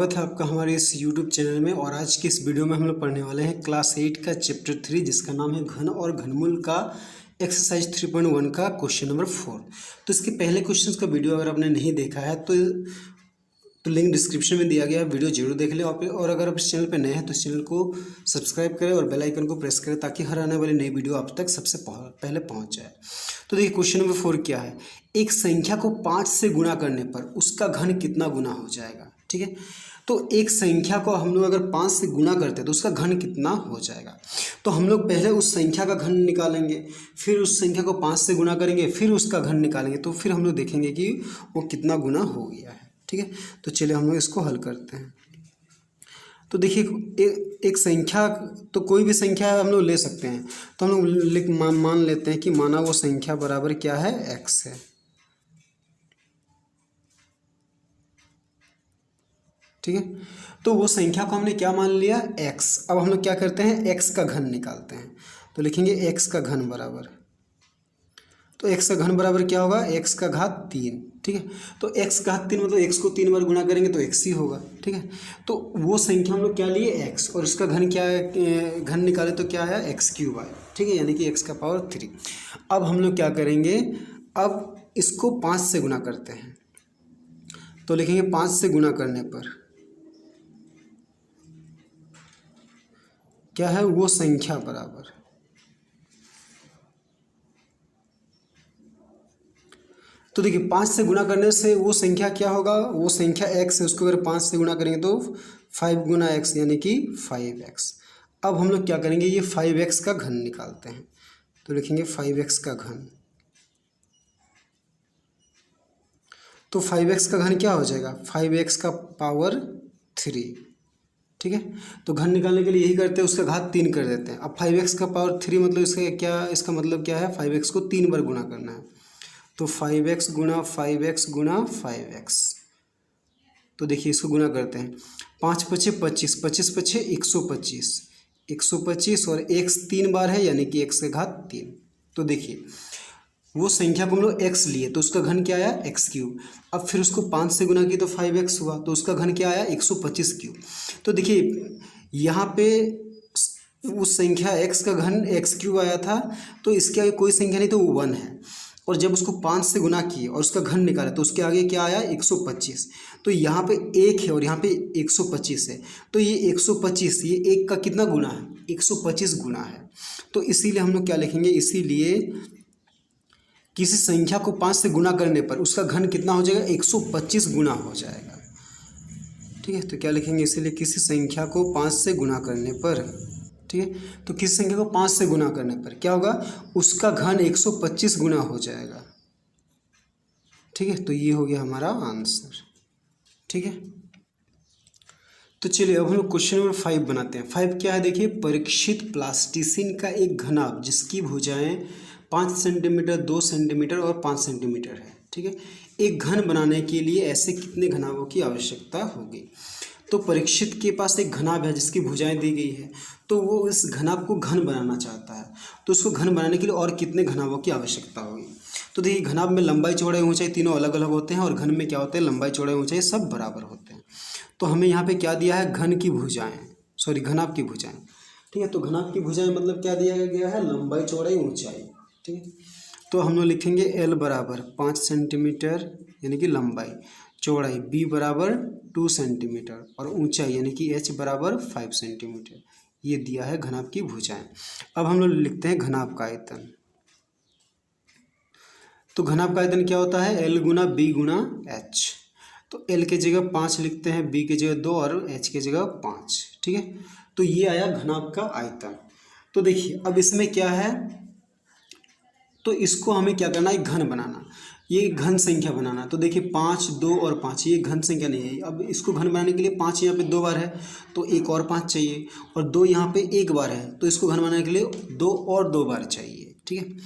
स्वागत है आपका हमारे इस YouTube चैनल में। और आज की इस वीडियो में हम लोग पढ़ने वाले हैं क्लास 8 का चैप्टर 3 जिसका नाम है घन और घनमूल का एक्सरसाइज 3.1 का क्वेश्चन नंबर 4। तो इसके पहले क्वेश्चंस का वीडियो अगर आपने नहीं देखा है तो लिंक डिस्क्रिप्शन में दिया गया है, वीडियो जरूर देख लें। और अगर आप इस चैनल पर नए हैं तो इस चैनल को सब्सक्राइब करें और बेल आइकन को प्रेस करें ताकि हर आने वाली नई वीडियो आप तक सबसे पहले पहुंच जाए। तो देखिए क्वेश्चन नंबर 4 क्या है। एक संख्या को 5 से गुणा करने पर उसका घन कितना गुना हो जाएगा। ठीक है, तो एक संख्या को हम लोग अगर 5 से गुणा करते हैं तो उसका घन कितना हो जाएगा। तो हम लोग पहले उस संख्या का घन निकालेंगे, फिर उस संख्या को 5 से गुणा करेंगे, फिर उसका घन निकालेंगे, तो फिर हम लोग देखेंगे कि वो कितना गुना हो गया है। ठीक है, तो चलिए हम लोग इसको हल करते हैं। तो देखिए एक संख्या, तो कोई भी संख्या हम लोग ले सकते हैं। तो हम लोग मान लेते हैं कि माना वो संख्या बराबर क्या है, x है। ठीक है, तो वो संख्या को हमने क्या मान लिया, x। अब हम लोग क्या करते हैं, x का घन निकालते हैं। तो लिखेंगे x का घन बराबर, तो x का घन बराबर क्या होगा, x का घात 3। ठीक है, तो x का घात 3 मतलब x को 3 बार गुणा करेंगे तो x ही होगा। ठीक है, तो वो संख्या हम लोग क्या लिए, x, और उसका घन क्या है, घन निकाले तो क्या है, x³ आया। ठीक है, यानी कि x का पावर 3। अब हम लोग क्या करेंगे, अब इसको 5 से गुणा करते हैं। तो लिखेंगे 5 से गुणा करने पर क्या है, वो संख्या बराबर, तो देखिए 5 से गुणा करने से वो संख्या क्या होगा, वो संख्या x है, उसको अगर 5 से गुणा करेंगे तो 5 गुना x यानी कि 5x। अब हम लोग क्या करेंगे, ये 5x का घन निकालते हैं। तो लिखेंगे 5x का घन, तो 5x का घन क्या हो जाएगा, 5x का पावर 3। ठीक है, तो घन निकालने के लिए यही करते हैं, उसका घात 3 कर देते हैं। अब 5x का पावर 3 मतलब इसका मतलब क्या है, 5x को 3 बार गुणा करना है। तो 5x गुना 5x गुना 5x, तो देखिए इसको गुना करते हैं। 5 पचे 25, 25 पचे 125, 125 और x 3 बार है यानी कि x के घात 3। तो देखिए वो संख्या को हम लोग x लिए तो उसका घन क्या आया, x³। अब फिर उसको 5 से गुना किया तो 5x हुआ, तो उसका घन क्या आया, 125³। तो देखिए यहाँ पे उस संख्या x का घन x³ आया था, तो इसके आगे कोई संख्या नहीं तो वो 1 है। और जब उसको 5 से गुना किए और उसका घन निकाला तो उसके आगे क्या आया, 125। तो यहाँ पे 1 है और यहाँ पे 125 है, तो ये 125 ये 1 का कितना गुना है, 125 गुना है। तो इसीलिए हम लोग क्या लिखेंगे, इसीलिए किसी संख्या को 5 से गुना करने पर उसका घन कितना हो जाएगा, 125 गुना हो जाएगा। ठीक है, तो क्या लिखेंगे, इसीलिए किसी संख्या को 5 से गुना करने पर, ठीक है, तो किसी संख्या को 5 से गुना करने पर क्या होगा, उसका घन 125 गुना हो जाएगा। ठीक है, तो ये हो गया हमारा आंसर। ठीक है, तो चलिए अब हम लोग क्वेश्चन नंबर 5 बनाते हैं। 5 क्या है, देखिए परीक्षित प्लास्टिसिन का एक घनाभ जिसकी भुजाएं 5 सेंटीमीटर, 2 सेंटीमीटर और 5 सेंटीमीटर है। ठीक है, एक घन बनाने के लिए ऐसे कितने घनाभों की आवश्यकता होगी। तो परीक्षित के पास एक घनाभ है जिसकी भुजाएं दी गई है, तो वो इस घनाभ को घन बनाना चाहता है। तो उसको घन बनाने के लिए और कितने घनाभों की आवश्यकता होगी। तो देखिए घनाभ में लंबाई चौड़ाई ऊंचाई तीनों अलग अलग होते हैं और घन में क्या होते हैं, लंबाई चौड़ाई ऊंचाई सब बराबर होते हैं। तो हमें यहाँ पे क्या दिया है, घन की भुजाएं, सॉरी घनाभ की भुजाएं। ठीक है, तो घनाभ की भुजाएं मतलब क्या दिया गया है, लंबाई चौड़ाई ऊंचाई। ठीक है, तो हम लोग लिखेंगे L बराबर 5 सेंटीमीटर यानी कि लंबाई, चौड़ाई B बराबर 2 सेंटीमीटर और ऊंचाई यानी कि H बराबर 5 सेंटीमीटर। ये दिया है घनाभ की भुजाएं। अब हम लोग लिखते हैं घनाभ का आयतन। तो घनाभ का आयतन क्या होता है, L गुना B गुना H। तो L के जगह 5 लिखते हैं, B के जगह 2 और H के जगह 5। ठीक है, तो ये आया घनाभ का आयतन। तो देखिए अब इसमें क्या है, तो इसको हमें क्या करना है, घन बनाना, ये घन संख्या बनाना। तो देखिए 5, 2 और 5 ये घन संख्या नहीं है। अब इसको घन बनाने के लिए 5 यहाँ पे 2 बार है तो एक और 5 चाहिए, और 2 यहाँ पे 1 बार है तो इसको घन बनाने के लिए 2 और 2 बार चाहिए। ठीक है,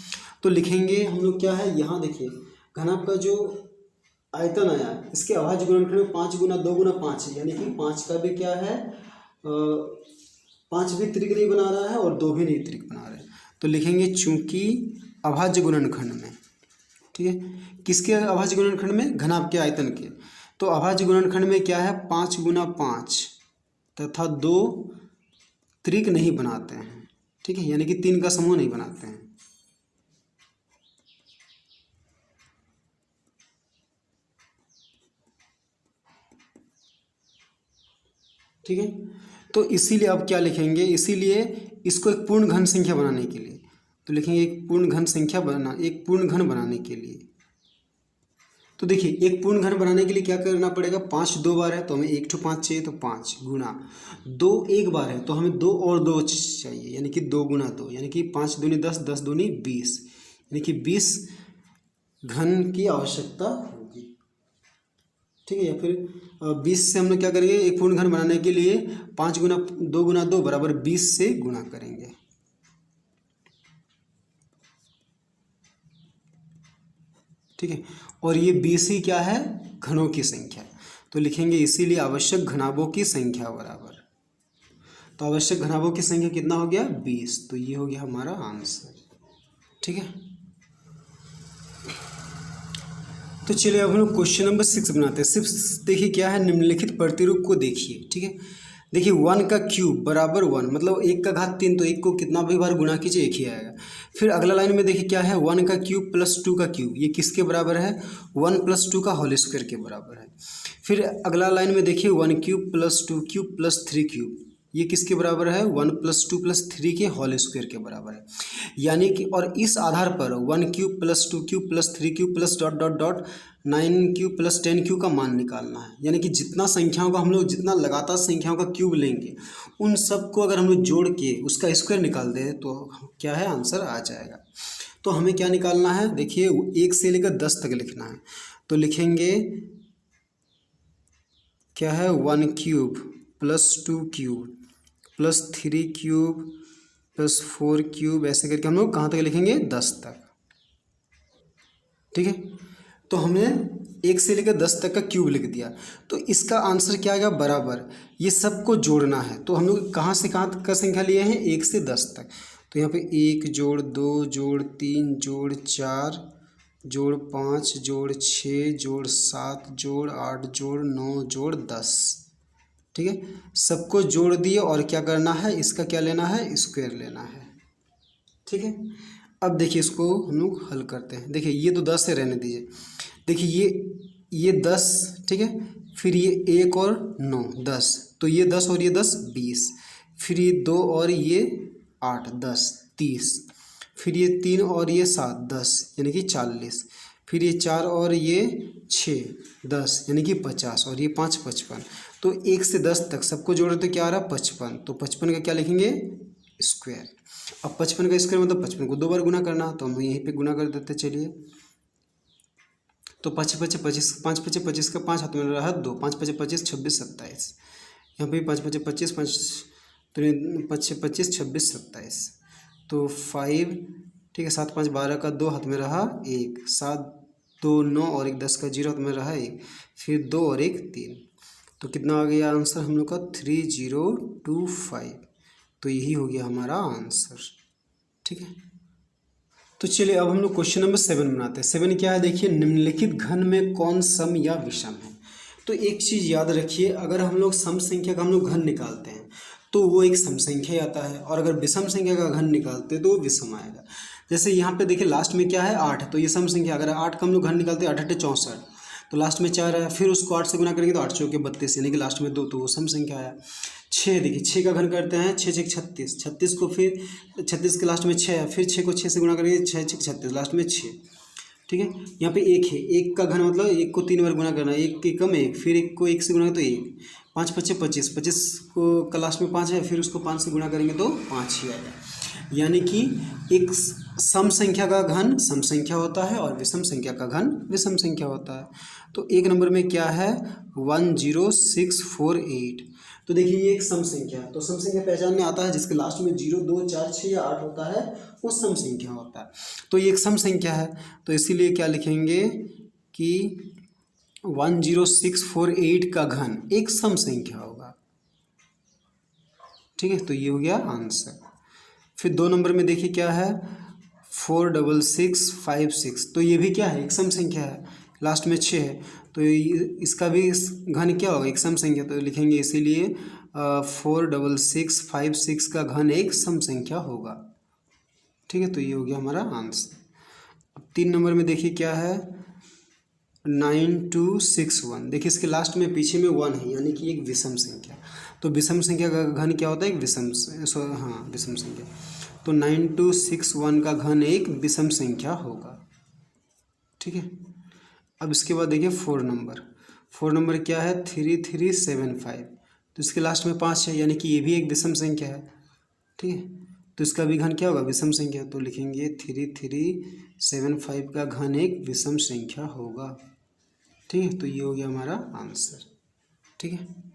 तो लिखेंगे हम लोग क्या है, यहाँ देखिए घनाभ का जो आयतन आया इसके अभाज्य गुणनखंड में 5 गुना 2 गुना 5 है, यानी कि 5 का भी क्या है, 5 भी त्रिक नहीं बना रहा है और 2 भी नहीं त्रिक बना रहे। तो लिखेंगे चूंकि अभाज्य गुणनखंड में, ठीक है, किसके अभाज्य गुणनखंड में, घनाभ के आयतन के, तो अभाज्य गुणनखंड में क्या है, 5 गुना 5 तथा 2 त्रिक नहीं बनाते हैं, ठीक है, यानी कि 3 का समूह नहीं बनाते हैं। ठीक है, तो इसीलिए अब क्या लिखेंगे, इसीलिए इसको एक पूर्ण घन संख्या बनाने के लिए तो लिखेंगे एक पूर्ण घन संख्या एक पूर्ण घन बनाने के लिए। तो देखिए एक पूर्ण घन बनाने के लिए क्या करना पड़ेगा, 5 2 बार है तो हमें 1 to 5 चाहिए, तो 5 गुना 2 1 बार है तो हमें 2 और 2 चाहिए, यानी कि 2 गुना 2, यानी कि 5 दूनी 10, 10 दूनी 20, यानी कि 20 घन की आवश्यकता होगी। ठीक है, या फिर 20 से हम लोग क्या करेंगे, एक पूर्ण घन बनाने के लिए 5 गुना 2 गुना 2 बराबर 20 से गुणा करेंगे। ठीक है, और ये 20 ही क्या है, घनों की संख्या, तो लिखेंगे इसीलिए आवश्यक घनाभों की संख्या बराबर, तो आवश्यक घनाभों की संख्या कितना हो गया, 20, तो ये हो गया हमारा आंसर। ठीक है, तो चलिए अब हम लोग क्वेश्चन नंबर 6 बनाते हैं। 6 देखिए क्या है, निम्नलिखित प्रतिरूप को देखिए। ठीक है, देखिए 1 का क्यूब बराबर 1, मतलब 1 का घात 3, तो 1 को कितना भी बार गुणा कीजिए 1 ही आएगा। फिर अगला लाइन में देखिए क्या है, 1 का क्यूब प्लस 2 का क्यूब, ये किसके बराबर है, 1 + 2 का होल स्क्वायर के बराबर है। फिर अगला लाइन में देखिए 1 cube plus 2 cube plus 3 cube, ये किसके बराबर है, 1 + 2 + 3 के होल स्क्वायर के बराबर है। यानी कि और इस आधार पर 1 cube plus 2 cube plus 3 cube plus dot dot dot 9 cube plus 10 cube का मान निकालना है। यानी कि जितना संख्याओं का हम लोग जितना लगातार संख्याओं का क्यूब लेंगे, उन सब को अगर हम लोग जोड़ के उसका स्क्वायर निकाल दें तो क्या है, आंसर आ जाएगा। तो हमें क्या निकालना है, देखिए 1 से लेकर 10 तक लिखना है, तो लिखेंगे क्या है, 1 cube plus 2 cube plus 3 cube plus 4 cube, ऐसे करके हम लोग कहाँ तक लिखेंगे, 10 तक। ठीक है, तो हमने 1 से लेकर 10 तक का क्यूब लिख दिया, तो इसका आंसर क्या आएगा, बराबर ये सबको जोड़ना है। तो हम लोग कहाँ से कहाँ तक का संख्या लिए हैं, 1 से 10 तक, तो यहाँ पे 1 जोड़ 2 जोड़ 3 जोड़ 4 जोड़ 5 जोड़ 6 जोड़ 7 जोड़ 8 जोड़ 9 जोड़ 10। ठीक है, सबको जोड़ दिए और क्या करना है, इसका क्या लेना है, स्क्वायर लेना है। ठीक है, अब देखिए इसको हम लोग हल करते हैं। देखिए ये तो 10 से रहने दीजिए, देखिए ये 10, ठीक है, फिर ये 1 और 9 10, तो ये 10 और ये 10 20, फिर ये 2 और ये 8 10 30, फिर ये 3 और ये 7 10, यानी कि 40, फिर ये 4 और ये 6 10, यानी कि 50, और ये 5 55। तो 1 से 10 तक सबको जोड़े तो क्या आ रहा है, 55, तो 55 का क्या लिखेंगे, स्क्वायर। अब 55 का स्क्वायर मतलब 55 को 2 बार गुना करना, तो हम यहीं पे गुना कर देते, चलिए। तो 5 5 25, 5 5 25 का 5 हाथ में रहा 2, 5 5 25 26 27, यहाँ पे 5 5 25 5 5 25 26 27, तो 5, ठीक है, 7 5 12 का 2 हाथ में रहा 1, 7 2 9 और 1 10 का 0 हाथ में रहा 1, फिर 2 और 1 3, तो कितना आ गया आंसर हम लोग का, 3025। तो यही हो गया हमारा आंसर। ठीक है, तो चलिए अब हम लोग क्वेश्चन नंबर 7 बनाते हैं। 7 क्या है, देखिए निम्नलिखित घन में कौन सम या विषम है। तो एक चीज़ याद रखिए, अगर हम लोग सम संख्या का हम लोग घन निकालते हैं तो वो एक सम संख्या ही आता है, और अगर विषम संख्या का घन निकालते हैं तो वो विषम आएगा। जैसे यहाँ पे देखिए लास्ट में क्या है, 8, तो ये सम संख्या, अगर 8 का हम लोग घन निकालते हैं 8 8 64, तो लास्ट में 4 है, फिर उसको 8 से गुना करेंगे तो 8 चौके 32, यानी कि लास्ट में 2, तो वो सम संख्या आया। 6 देखिए 6 का घन करते हैं, 6 6 36, 36 को फिर 36 के लास्ट में 6 है, फिर 6 को 6 से गुना करेंगे, 6 6 36, लास्ट में 6। ठीक है, यहाँ पे 1 है, 1 का घन मतलब 1 को 3 बार गुना करना, 1 के कम 1, फिर 1 को 1 से गुना तो 1, 5 5 25, 25 को का लास्ट में 5 है, फिर उसको 5 से गुना करेंगे तो 5 ही आएगा। यानी कि एक सम संख्या का घन सम संख्या होता है और विषम संख्या का घन विषम संख्या होता है। तो 1 नंबर में क्या है, 10648। तो देखिए ये एक सम संख्या है, तो सम संख्या पहचानने आता है जिसके लास्ट में 0 2 4 6 या 8 होता है, वो सम संख्या होता है। तो ये एक सम संख्या है, तो इसीलिए क्या लिखेंगे कि 10648 का घन एक सम संख्या होगा। ठीक है, तो ये हो गया आंसर। फिर 2 नंबर में देखिए क्या है, 46656, तो ये भी क्या है, एक सम संख्या है, लास्ट में 6 है, तो इसका भी घन क्या होगा, एक सम संख्या, तो लिखेंगे इसीलिए 46656 का घन एक सम संख्या होगा। ठीक है, तो ये हो गया हमारा आंसर। अब 3 नंबर में देखिए क्या है, 9261। देखिए इसके लास्ट में पीछे में 1 है, यानी कि एक विषम संख्या। तो विषम संख्या का घन क्या होता है, एक विषम संख्या। तो 9261 का घन एक विषम संख्या होगा। ठीक है, अब इसके बाद देखिए 4 नंबर क्या है, 3375। तो इसके लास्ट में 5 है, यानी कि ये भी एक विषम संख्या है। ठीक है, तो इसका भी घन क्या होगा, विषम संख्या। तो लिखेंगे 3375 का घन एक विषम संख्या होगा। ठीक है, तो ये हो गया हमारा आंसर। ठीक है।